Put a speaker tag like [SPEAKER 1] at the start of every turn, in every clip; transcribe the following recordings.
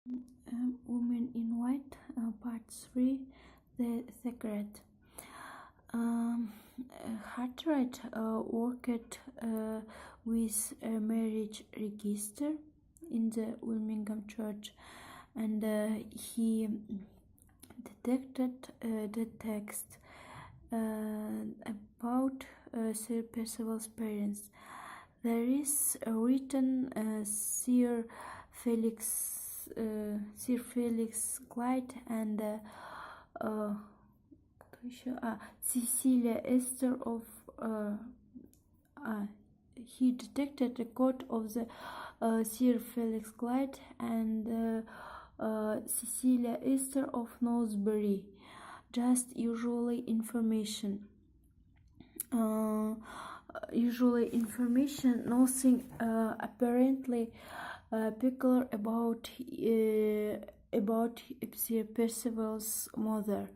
[SPEAKER 1] Women in White, Part 3, The Secret. Um, Hartright worked with a marriage register in the Wilmingham Church, and he detected the text about Sir Percival's parents. There is a written Sir Felix Clyde and Cecilia Esther of he detected the coat of the Sir Felix Clyde and Cecilia Esther of Knowsbury. Just usually information. Nothing apparently peculiar about Sir Percival's mother.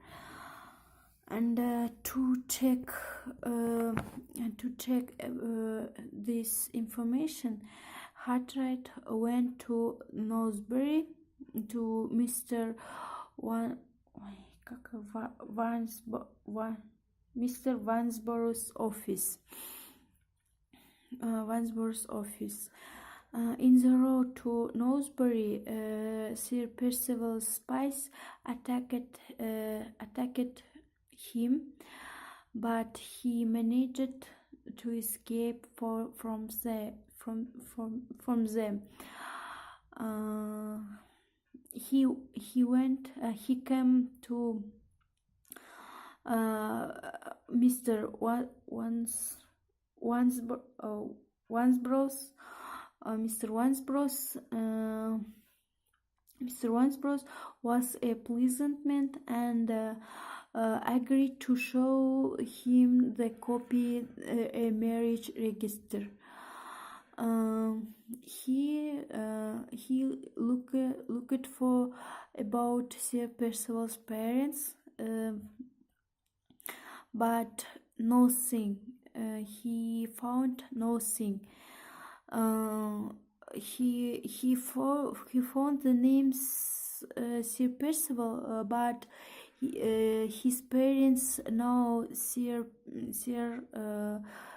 [SPEAKER 1] And to check this information, Hartright went to Knowsbury to Mr. Mr. Wansborough's office. In the road to Knowsbury, Sir Percival's spies attacked him, but he managed to escape from them. He came to Mr. Wansborough's. Mr. Wansbrough was a pleasant man and agreed to show him the copy a marriage register. He looked for about Sir Percival's parents, but nothing. He found nothing. He found the names Sir Percival, but his parents now Sir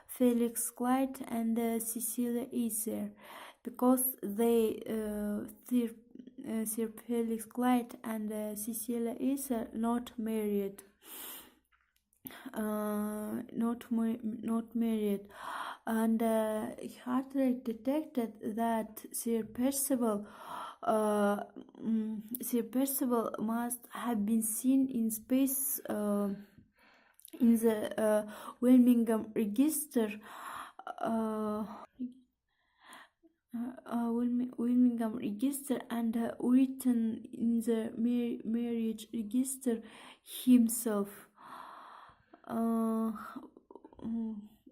[SPEAKER 1] Felix Clyde and Cecilia Esther, because they Sir Felix Clyde and Cecilia Esther not married. And Hartright detected that Sir Percival must have been seen in space in the Wilmingham register. Wilmingham register and written in the marriage register himself.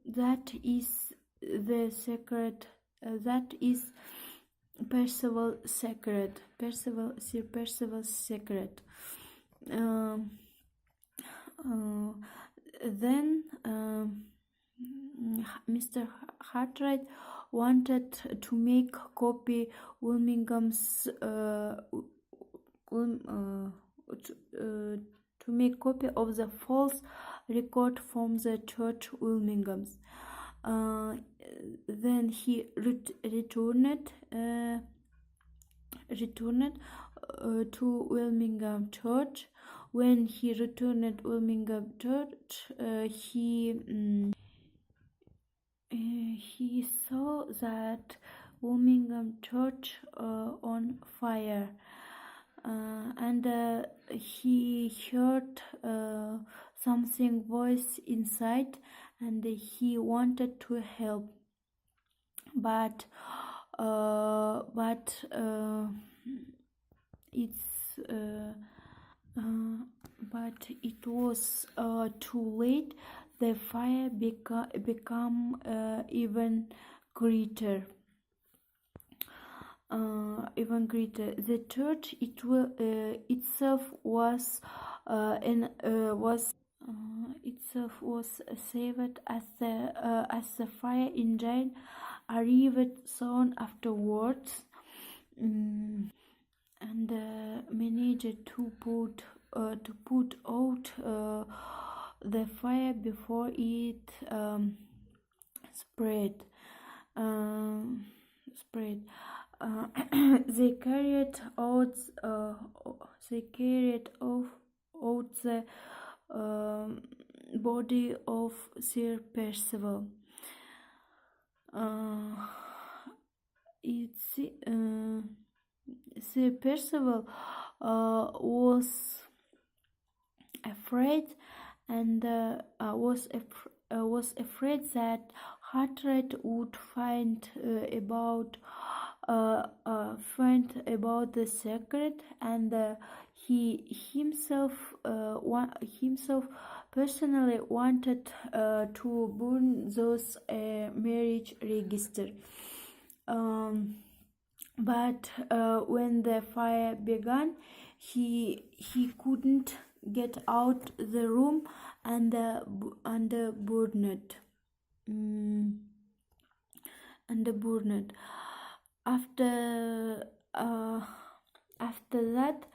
[SPEAKER 1] That is the secret. That is Sir Percival's secret. Then Mr. Hartright wanted to make copy Wilmingham's to make copy of the false record from the church Wilmingham's. Then he returned to Wilmingham Church. When he returned Wilmingham Church, he saw that Wilmingham Church on fire, and he heard something voice inside, and he wanted to help, but it was too late. The fire became even greater. The church itself was saved as the fire engine arrived soon afterwards. and managed to put out the fire before it spread. Um, spread. Uh, they carried out out the body of Sir Percival. Sir Percival was afraid and was afraid that Hartred would find about the secret, and he himself personally wanted to burn those marriage register. But when the fire began, he couldn't get out the room and burned. After that,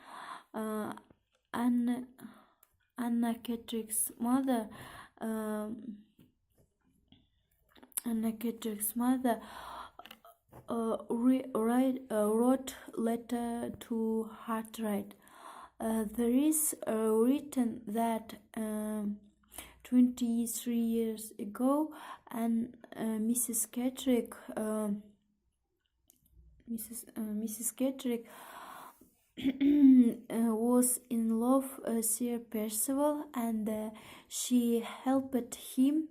[SPEAKER 1] Anna Kendrick's mother wrote letter to Hartwright. There is written that 23 years ago, and Mrs. Kendrick was in love with Sir Percival, and she helped him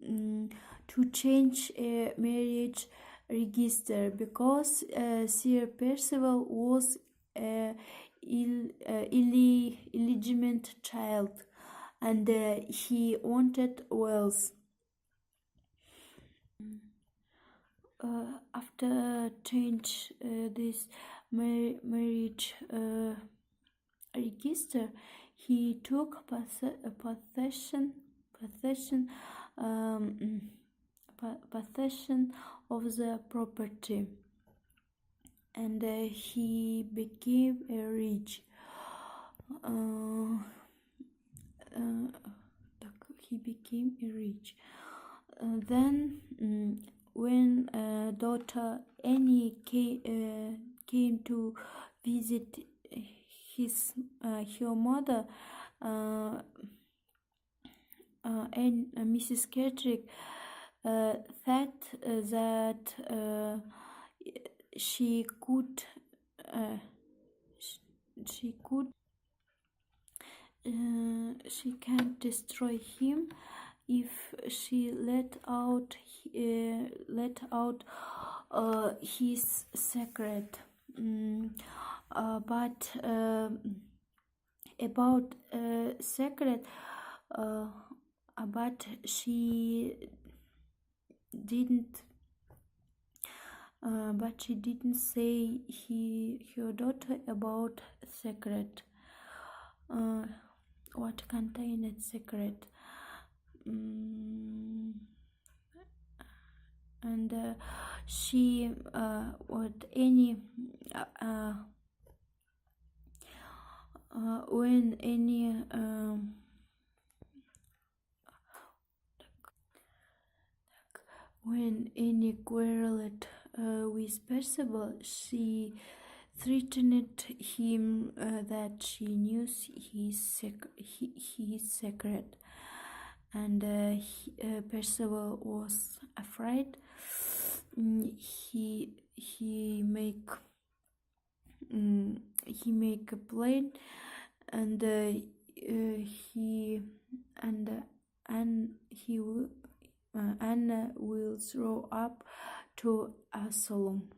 [SPEAKER 1] to change a marriage register because Sir Percival was an illegitimate child, and he wanted wealth. After change this marriage register, he took possession of the property, and he became rich. Then when daughter Annie came to visit her mother, and Mrs. Kendrick thought that she can't destroy him if she let out his secret. But about secret, but she didn't. But she didn't say her daughter about secret. What contained secret. And she what any when any quarreled with Percival, she threatened him that she knew his secret, and Percival was afraid. He make a plan, and Anna will throw up to Absalom.